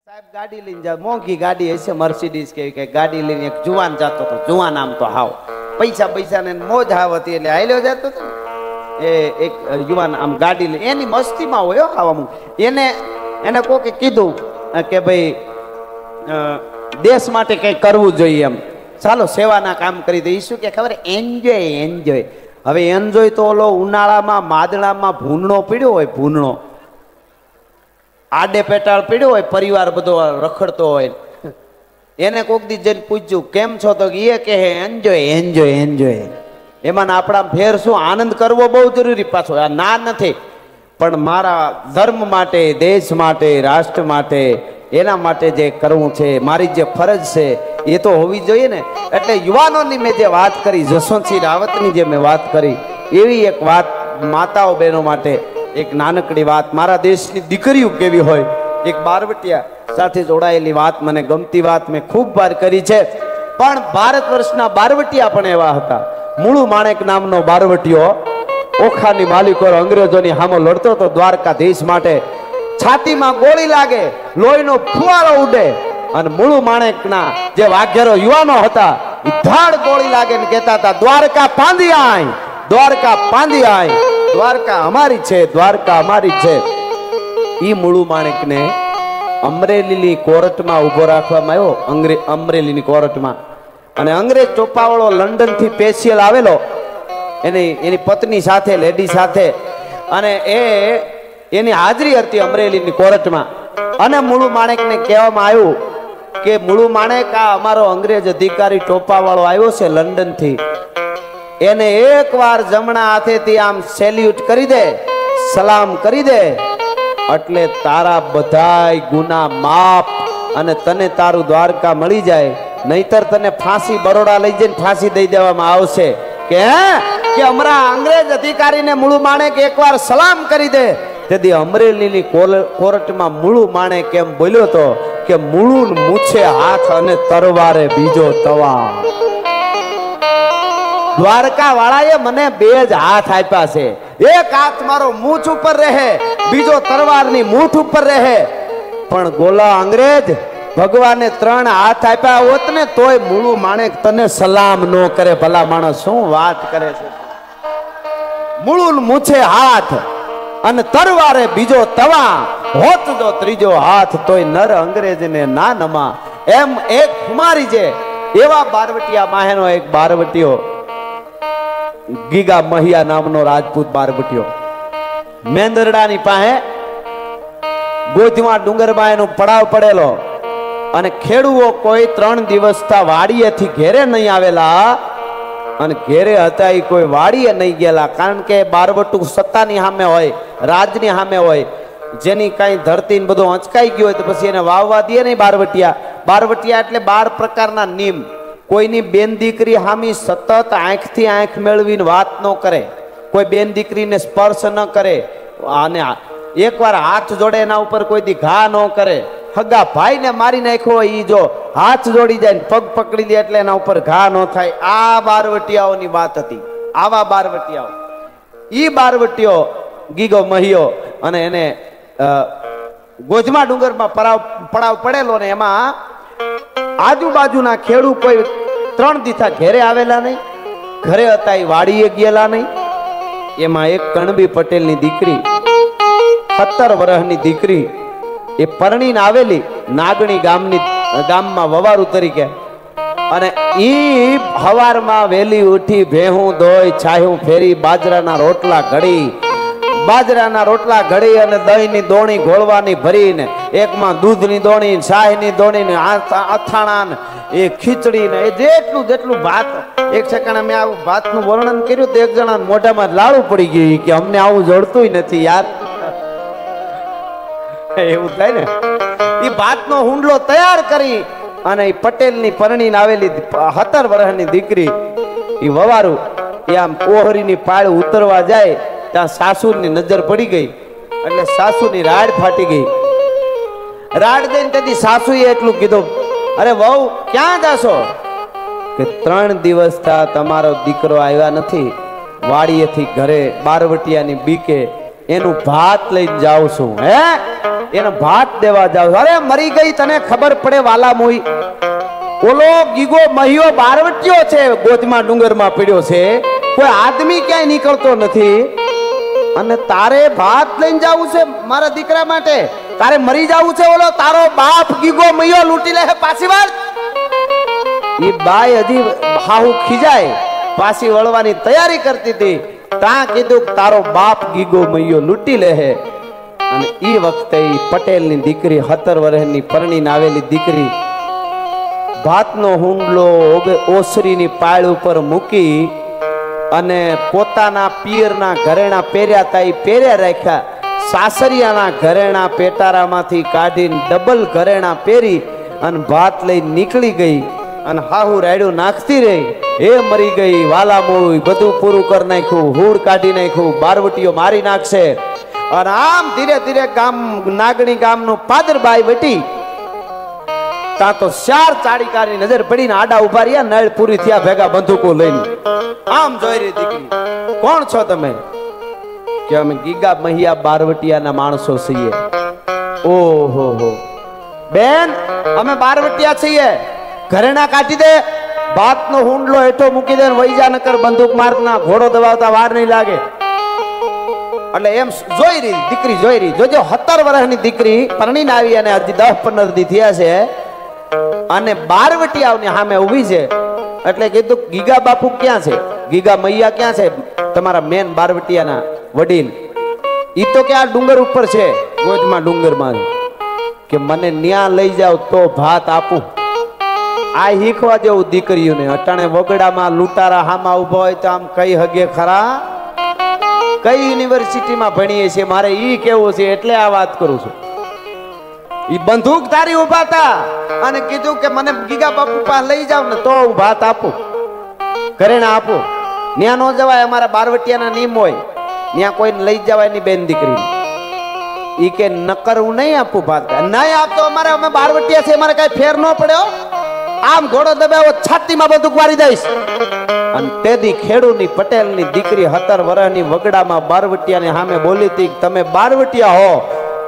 સાહેબ ગાડી લઈને જાય, મોંઘી ગાડી હશે, મર્સિડીઝ કેવી કઈ ગાડી લઈને એક જુવાન જતો હતો. જુવાન આમ તો હાવ પૈસા ને મોજ હાવ હતી એટલે હાલ્યો જતો હતો. એ એક યુવાન આમ ગાડી લઈને એની મસ્તીમાં હોય હાવ અમુક. એને કોકે કીધું કે ભાઈ દેશ માટે કઈ કરવું જોઈએ, એમ ચાલો સેવાના કામ કરી દે. શું કે ખબર, એન્જોય. હવે એન્જોય તો ઓલો ઉનાળામાં માદળામાં ભૂનણો પીડ્યો હોય, ભૂનણો આડે પેટાળ પીડ્યો હોય, પરિવાર બધો રખડતો હોય, એને કોક દી જઈને પૂછ્યું કેમ છો, તો એ કહે એન્જોય. એમાં આપણા ફેર શું, આનંદ કરવો બહુ જરૂરી. પાછો આ ના નથી, પણ મારા ધર્મ માટે, દેશ માટે, રાષ્ટ્ર માટે, એના માટે જે કરવું છે, મારી જે ફરજ છે એ તો હોવી જોઈએ ને. એટલે યુવાનોની મેં જે વાત કરી, જસવંતસિંહ રાવતની જે મેં વાત કરી, એવી એક વાત માતાઓ બહેનો માટે એક નાનકડી વાત, મારા દેશની દીકરીઓ કેવી હોય, એક બારવટિયા સાથે જોડાયેલી વાત, મને ગમતી વાત મેં ખૂબ વાર કરી છે. પણ ભારત વર્ષના બારવટિયા પણ એવા હતા. મુળુ માણેક નામનો બારવટીયો ઓખાની માલિકો અંગ્રેજોની સામે લડતો હતો દ્વારકાધીશ માટે. છાતીમાં ગોળી લાગે, લોહીનો ફુવારો ઉડે, અને મુળુ માણેકના જે વાઘેરો યુવાનો હતા એ ધાડ ગોળી લાગે ને કહેતા હતા દ્વારકા પાંદી આય, દ્વારકા અમારી છે, દ્વારકા અમારી છે. ઈ મુળુ માણેકને અમરેલીની કોર્ટમાં ઉભો રાખવામાં આવ્યો, અમરેલીની કોર્ટમાં. અને અંગ્રેજ ચોપાવાળો લંડન થી સ્પેશિયલ આવેલો એની પત્ની સાથે, લેડી સાથે, અને એની હાજરી હતી અમરેલીની કોર્ટમાં. અને મુળુ માણેકને કહેવામાં આવ્યું કે મુળુ માણેક, આ અમારો અંગ્રેજ અધિકારી ટોપાવાળો આવ્યો છે લંડન થી, એને એકવાર જમણા હાથેથી આમ સેલ્યુટ કરી દે, સલામ કરી દે, એટલે તારા બધાય ગુના માફ અને તને તારું દ્વારકા મળી જાય. નહીતર તને ફાંસી, બરોડા લઈ જઈને ફાંસી દઈ દેવામાં આવશે. કે અમારા અંગ્રેજ અધિકારીને મુળુ માણેક એકવાર સલામ કરી દે. તેથી અમરેલીની કોર્ટમાં મુળુ માણેક એમ બોલ્યો તો કે મુળુ મૂછે હાથ અને તરવારે બીજો તવા. દ્વારકા વાળાએ મને બે જ હાથ આપ્યા છે, એક હાથ મારો મૂછ ઉપર રહે, બીજો તરવારની મૂઠ ઉપર રહે. પણ ગોલા અંગ્રેજ, ભગવાને ત્રણ હાથ આપ્યા હોત ને તોય મુળુ માણેક તને સલામ ન કરે. ભલા માણસ શું વાત કરે છે. મુળુ મૂછે હાથ અને તરવારે બીજો તવા, હોત જો ત્રીજો હાથ તોય નર અંગ્રેજને ના નમા. એમ એક કુમારી છે, એવા બારવટિયા માહેનો એક બારવટીયો ગીગા મહિયા નામનો રાજપૂત બારવટીયો મેંદરડાની પાસે ગોધમાં ડુંગરમાં એનો પડાવ પડેલો. અને ખેડૂઓ કોઈ 3 દિવસથી વાડીએથી ઘેરે નહીં આવેલા, અને ઘેરે હતા એ કોઈ વાડીએ નહીં ગયેલા. કારણ કે બારવટું સત્તાની સામે હોય, રાજની સામે હોય, જેની કઈ ધરતી ને બધું અંચકાઈ ગયું હોય તો પછી એને વાવવા દે નહીં. બારવટિયા એટલે 12 પ્રકારના નિયમ. કોઈની બેન દીકરી હામી સતત આંખથી આંખ મેળવીને વાત ન કરે, કોઈ બેન દીકરીને સ્પર્શ ન કરે, અને એકવાર હાથ જોડે એના ઉપર કોઈ દી ઘા ન કરે. હગા ભાઈને મારી નાખ્યો હોય, ઈ જો હાથ જોડી જાય પગ પકડી દે એટલે એના ઉપર ઘા ન થાય. આ બારવટિયાઓની વાત હતી. આવા બારવટિયાઓ, ઈ બારવટીયો ગીગો મહિયો, અને એને ગોધમા ડુંગરમાં પડાવ પડેલો ને એમાં આજુબાજુના ખેડૂત કોઈ 3 દીથા ઘેરે આવેલા નહીં, ઘરે હતા એ વાડીએ ગયેલા નહીં. એમાં એક કણબી પટેલની દીકરી, 17 વર્ષની દીકરી, એ પરણીને આવેલી નાગણી ગામમાં વવારું તરીકે. અને ઈ હવારમાં વેલી ઉઠી ભેહું ધોઈ, છાયું ફેરી, બાજરાના રોટલા ઘડી અને દહીંની દોણી ઘોળવાની ભરીને, એકમાં દૂધની દોણી, શાહીની દોણી, અથાણા, એ ખીચડી ને એ જેટલું ભાત. એક સેકન્ડ મેં આવું ભાતનું વર્ણન કર્યું તો એક જણા મોઢામાં લાડુ પડી ગયું કે અમને આવું જડતું નથી યાર. એવું થાય ને. એ ભાતનો હુંડલો તૈયાર કરી અને એ પટેલની પરણીને આવેલી 17 વર્ષની દીકરી એ વવારું એ આમ કોહરીની પાળ ઉતરવા જાય ત્યાં સાસુની નજર પડી ગઈ, એટલે સાસુની રાડ ફાટી ગઈ. રાડ દઈને તેથી સાસુએ એટલું કીધું, અરે વહુ ક્યાં જાશો? કે 3 દિવસથી તમારો દીકરો આવ્યા નથી, વાડીએથી ઘરે બારવટિયાની બીકે એનું ભાત લઈને જાઉં છું. હે એને ભાત દેવા જાઉં. અરે મરી ગઈ તને ખબર પડે વાલા મોઈ? ઓલો ગીગો મહિયો બારવટીયો છે, ગોધમાં ડુંગરમાં પડ્યો છે, કોઈ આદમી ક્યાંય નીકળતો નથી, અને તારે ભાત લઈને જાવું છે મારા દીકરા માટે? તારે મરી જાવું છે? ઓલો તારો બાપ ગીગો મહિયો લૂંટી લે પાછી વાર. ઈ બાઈ હજી હાહુ ખીજાય પાછી વળવાની તૈયારી કરતી હતી. ત્યાં કીધું તારો બાપ ગીગો મહિયો લૂંટી લે. અને ઈ વખતે પટેલની દીકરી 17 વર્ષની પરણીને આવેલી દીકરી ભાતનો હુંડલો ઓસરીની પાળ ઉપર મૂકી અને પોતાના પિયરના ઘરેણા પહેર્યા હતા એ પહેર્યા રાખ્યા. સાસરિયાના ઘરેણા પેટારામાંથી કાઢીને ડબલ ઘરેણા પહેરી અને ભાત લઈને નીકળી ગઈ. અને હાહુ રાયડું નાખતી રહી. એ મરી ગઈ વાલા મોઈ, બધું પૂરું કરી નાખ્યું, હુડ કાઢી નાખ્યું, બારવટીઓ મારી નાખશે. અને આમ ધીરે ધીરે ગામ નાગણી ગામનું પાદરબાઈ વટી ત્યાં તો 4 ચાડીકારની નજર પડીને આડા ઉભા રહ્યા. નળ પૂરી થયા ભેગા બંદૂકો લઈને. આમ જોઈ રહી દીકરી, કોણ છો તમે? કે અમે ગીગા મહિયા બારવટિયાના માણસો છીએ. ઓહો હો બેન, અમે બારવટિયા છીએ. ઘરેણા કાઢી દે, ભાતનો હુંડલો હેઠો મૂકી દે, વૈજા નકર બંદૂક મારના ઘોડો દબાવતા વાર નહીં લાગે. એટલે એમ જોઈ રહી દીકરી, જોઈ રહી. જોજો 17 વર્ષની દીકરી પરણીને આવી અને હજી 10-15 દી થયા છે અને બારવટિયાઓની સામે ઊભી છે. એટલે કીધું ગીગા બાપુ ક્યાં છે? ગીગા મૈયા ક્યાં છે? તમારા મેન બારવટિયાના વડીલ. ઈ તો કે આ ડુંગર ઉપર છે, ગોધમાં ડુંગરમાં. કે મને ન્યા લઈ જાવ તો ભાત આપું. આ શીખવા જેવું દીકરીઓને. અટાણે વગડામાં લૂંટારા હામાં ઉભા હોય તો આમ કઈ હગે ખરા? કઈ યુનિવર્સિટીમાં ભણીએ છીએ મારે ઈ કેવું છે, એટલે આ વાત કરું છું. ઈ બંદૂક ધારી ઉભા હતા અને કીધું કે મને ગીગા બાપુ પાસે લઈ જાવ ને તો હું ભાત આપું, ઘરેણા આપું. ન્યા નો જવાય, અમારા બારવટિયાના નિયમ હોય, ન્યા કોઈને લઈ જવાય ની બેન દીકરી. ઈ કે નકર હું નહીં આપું ભાત. નહીં આપતો અમારે, અમે બારવટિયા છે, અમારે કઈ ફેર ન પડ્યો. આમ ઘોડો દબાવો, છાતીમાં બંદૂક મારી દઈશ. અને તેદી ખેડૂની પટેલની દીકરી 17 વર્ષની વગડામાં બારવટિયાની સામે બોલી હતી, તમે બારવટિયા હો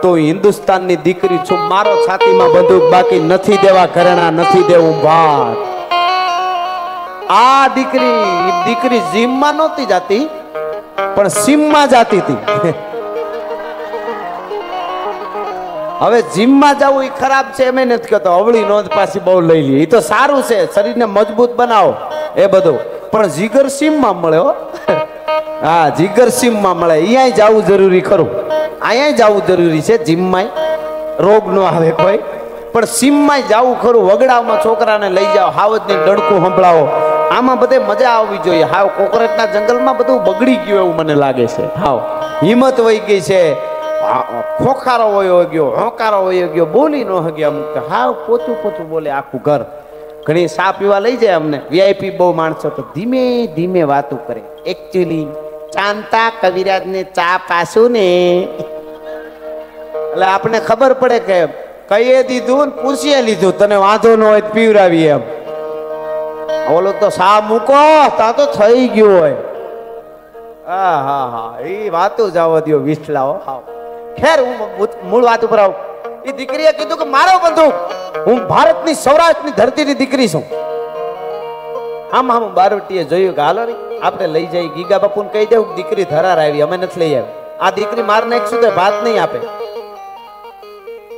તો હિન્દુસ્તાનની દીકરી છું, મારો છાતીમાં બંદૂક બાકી નથી દેવા ઘરેણા, નથી દેવું ભાત. આ દીકરી જીમમાં નહોતી જાતી પણ સીમમાં જાતી હતી. હવે જીમમાં જવું એ ખરાબ છે એમ નથી કહેતો, અવળી નોંધ પાછી બહુ લઈ લે. એ તો સારું છે, શરીરને મજબૂત બનાવો એ બધું, પણ જીગર સીમમાં મળે. હા, જીગર સીમમાં મળે. અહીંયા જવું જરૂરી ખરું, અહીંયા જવું જરૂરી છે. જીમમાં રોગ ન આવે કોઈ, પણ સીમમાં જવું ખરું. વગડામાં છોકરાને લઈ જાઓ, હાવજની ડણકું સંભળાવો, આમાં બધે મજા આવવી જોઈએ. હાવ કોકરેટના જંગલમાં બધું બગડી ગયું એવું મને લાગે છે. હાવ હિંમત વહી ગઈ છે, ખોખારો વયો ગયો, હોંકારો વયો ગયો, બોલી ન હગ્યો. અમુક હાવ પોચું પોચું બોલે આખું ઘર. ઘણી સા પીવા લઈ જાય અમને, વીઆઈપી બહુ માણસો તો ધીમે ધીમે વાતો કરે. એકચ્યુઅલી ચાંતા કવિરાજને ચા પાછું ને એટલે આપણે ખબર પડે કે કઈએ દીધું ને પૂછીએ લીધું, તને વાંધો ન હોય પીવરાવી એમ. ઓલો તો સા મૂકો તા તો થઈ ગયું હોય. હા હા હા, એ વાતો જવા દો વિસલાઓ. હા ખેર, હું મૂળ વાત ઉપર આવું. એ દીકરીએ કીધું કે મારો બંદૂક, હું ભારતની સૌરાષ્ટ્રની ધરતીની દીકરી છું. આમ આમ બારવટીએ જોયું કે હાલો આપણે લઈ જઈએ. ગીગા બાપુને કહી દેવું દીકરી ધરાર આવી, અમે નથી લઈ આવી. આ દીકરી માર નાખશું તો ભાત નહીં આપે.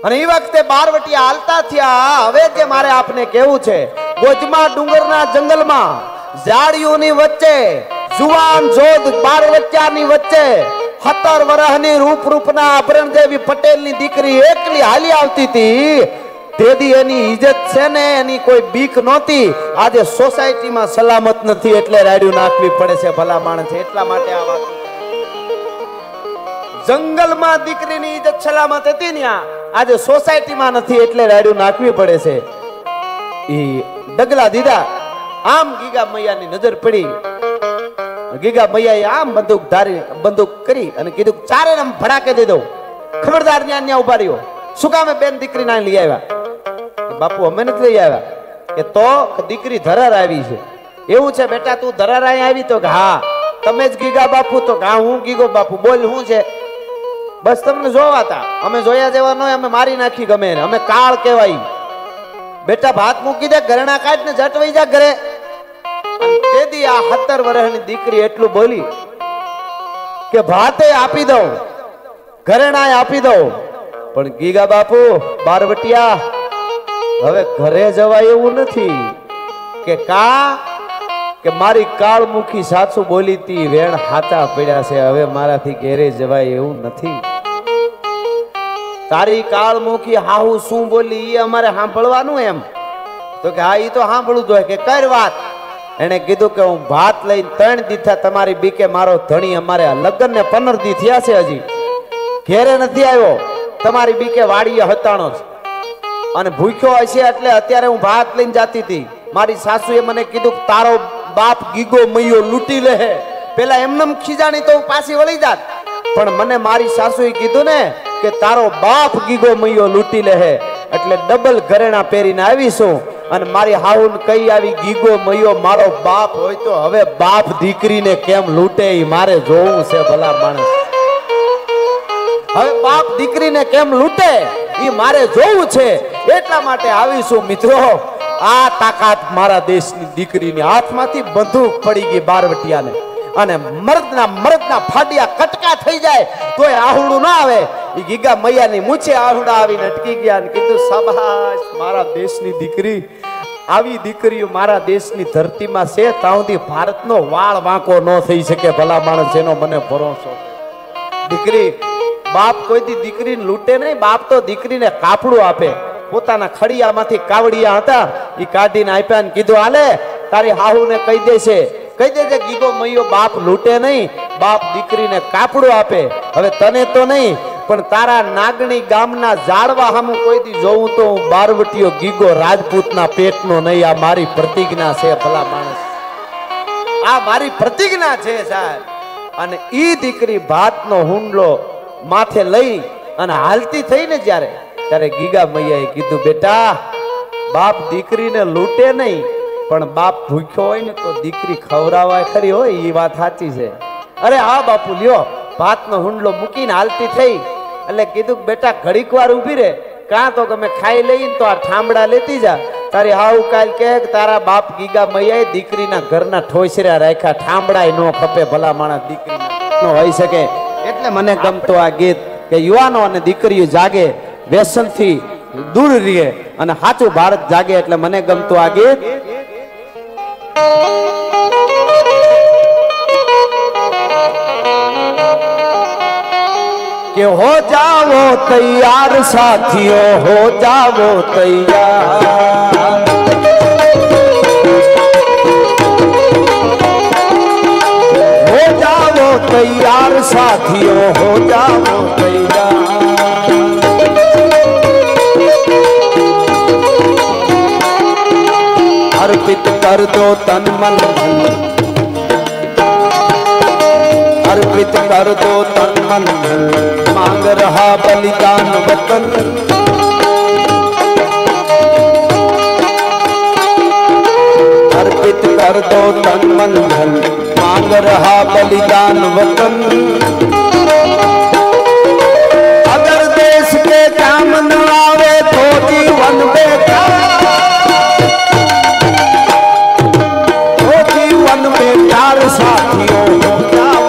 અને એ વખતે બારવટીયા હાલતા થયા. હવે જે મારે આપને કેવું છે, ગોધમાં ડુંગરના જંગલમાં ઝાડીઓની વચ્ચે જુવાન જોધ બારવટિયાની વચ્ચે 17 વર્ષની રૂપના અભરણ જેવી પટેલની દીકરી એકલી હાલી આવતી હતી. તેદી એની ઇજ્જત છે ને એની કોઈ બીક નહોતી. આજે સોસાયટીમાં સલામત નથી એટલે રાડ્યું નાખવી પડે છે ભલા માણસ. એટલા માટે આ વાત, જંગલમાં દીકરીની ઇજ્જત સલામત હતી ને આજે સોસાયટીમાં નથી એટલે રાડ્યું નાખવી પડે છે. ઈ ડગલા દીધા. આમ ગીગા મૈયાની નજર પડી. ગીગા મૈયાએ આમ બંદૂક કરી અને કીધું ચારે આમ ભડાકે દઈ દઉં. ખબરદાર ન્યા ઉભા રહ્યો. શું કામે બેન દીકરી ના લઈ આવ્યા? બાપુ અમે નથી લઈ આવ્યા. કે તો દીકરી ધરાર આવી છે. એવું છે બેટા, તું ધરાર અહીં આવી? તો કે હા. તમે જ ગીગા બાપુ? તો હા હું ગીગો બાપુ. બોલ શું છે? બસ તમને જોવા હતા, અમે જોયા જેવા ન હોય, અમે મારી નાખી ગમે એને, અમે કાળ કહેવાય. બેટા ભાત મૂકી દે, ઘરેણા કાઢ ને જટવાઈ જા ઘરે. તેથી આ 17 વર્ષની દીકરી એટલું બોલી કે ભાતે આપી દઉં, ઘરેણાય આપી દઉં, પણ ગીગા બાપુ બારવટિયા હવે ઘરે જવાય એવું નથી. કે કે મારી કાળમુખી સાસુ બોલી તી વેણ હાચા પડ્યા છે, હવે મારાથી ઘેરે જવાય એવું નથી. તારી કાળમુખી હાહુ શું બોલી એ અમારે સાંભળવાનું એમ? તો કે હા, ઈ તો સાંભળવું જોઈએ. કે કર વાત. એને કીધું કે હું ભાત લઈને 3 દીથા તમારી બીકે મારો ધણી, અમારે લગ્ન ને 15 દી થયા છે, હજી ઘેરે નથી આવ્યો, તમારી બીકે વાડીએ હતાણો છે અને ભૂખ્યો હશે, એટલે અત્યારે હું ભાત લઈને જાતી હતી. મારી સાસુએ મને કીધું કે તારો બાપ ગીગો મૈયો લૂંટી લે. પેલા એમનેમ ખીજાણી તો પાછી વળી જાત, પણ મને મારી સાસુએ કીધું ને કે તારો બાપ ગીગો મૈયો લૂંટી લે, એટલે ડબલ ઘરેણા પહેરીને આવીશું. અને મારી હાઉન કઈ આવી ગીગો મૈયો મારો બાપ હોય તો હવે બાપ દીકરીને કેમ લૂંટે એ મારે જોવું છે. ભલા માણસ, હવે બાપ દીકરીને કેમ લૂંટે એ મારે જોવું છે. એટલા માટે આવીશું મિત્રો. આ તાકાત મારા દેશની દીકરીની હાથમાંથી બંદૂક પડી ગઈ બારવટિયાને, અને મર્દના ફાડિયા કટકા થઈ જાય તોય આહુડું ના આવે. એ ગીગા મૈયાની મૂછે આહુડા આવીને અટકી ગયા અને કીધું શાબાશ મારા દેશની દીકરી. આવી દીકરીઓ મારા દેશની ધરતીમાં છે, તાઉથી ભારતનો વાળ વાંકો ન થઈ શકે. ભલા માણસ, એનો મને ભરોસો. દીકરી બાપ કોઈથી દીકરીને લૂંટે નહીં, બાપ તો દીકરીને કાપડું આપે. પોતાના ખડિયામાંથી કાવડિયા હતા એ કાઢીને આપ્યા ને કીધું હાલે તારી હાહુને કહી દેશે ગીગો મૈયો બાપ લૂંટે નહીં, બાપ દીકરીને કાપડું આપે. હવે તને તો નહીં, પણ તારા નાગણી ગામના ઝાડવા સામું કોઈ દી જોઉં તો હું બારવટીયો ગીગો રાજપૂતના પેટનો નહીં. આ મારી પ્રતિજ્ઞા છે. ભલા માણસ, આ મારી પ્રતિજ્ઞા છે સાહેબ. અને ઈ દીકરી ભાતનો હુંડલો માથે લઈ અને હાલતી થઈ ને ત્યારે ગીગા મૈયાએ કીધું બેટા બાપ દીકરીને લૂંટે નહીં, પણ બાપ ભૂખ્યો હોય ને તો દીકરી ખવડાવાય ખરી હોય. એ વાત સાચી છે. અરે હા બાપુ લ્યો. ભાતનો હુંડલો મૂકીને હાલતી થઈ એટલે કીધું બેટા ઘડીક વાર ઊભી રે, કાં તો તમે ખાઈ લઈને તો આ ઠામડા લેતી જા. તારી હાવ કાલ કે તારા બાપ ગીગા મૈયાએ દીકરીના ઘરના ઠોસર્યા રાખ્યા, ઠામડાય નો ખપે. ભલા માણસ દીકરીનો હોઈ શકે. એટલે મને ગમતો આ ગીત કે યુવાનો અને દીકરીઓ જાગે, વ્યસનથી દૂર રહે અને સાચું ભારત જાગે. એટલે મને ગમતું આ ગીત. કે હો જાવો તૈયાર સાથીઓ, હો જાવો તૈયાર, હો જાવો તૈયાર સાથીઓ, હો જાવો તૈયાર. अर्पित कर दो तन मन धन, अर्पित कर दो तन मन धन, मांग रहा बलिदान वतन. अर्पित कर दो तन मन धन, मांग रहा बलिदान वतन. अगर देश के काम न आवे तो जीवन बेकार, साथियों हो जाओ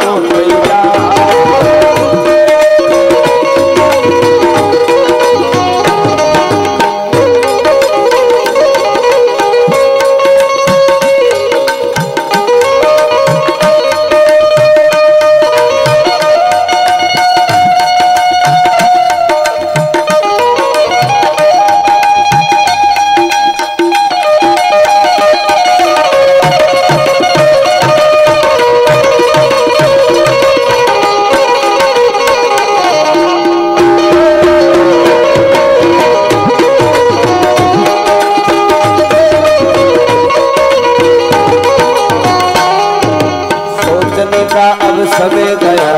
समय गया,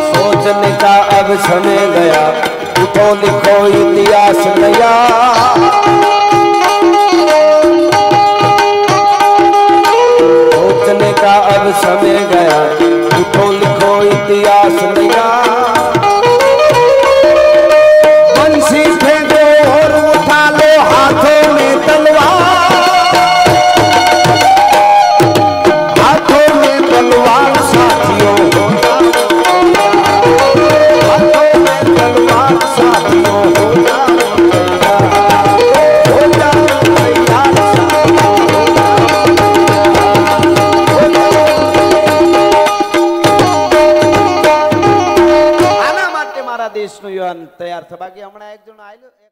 सोचने का अब समय गया, उठो लिखो इतिहास नया. सोचने का अब समय गया, उठो लिखो इतिहास દેશનું યુવાન તૈયાર થવા કે હમણાં એક જણ આવેલો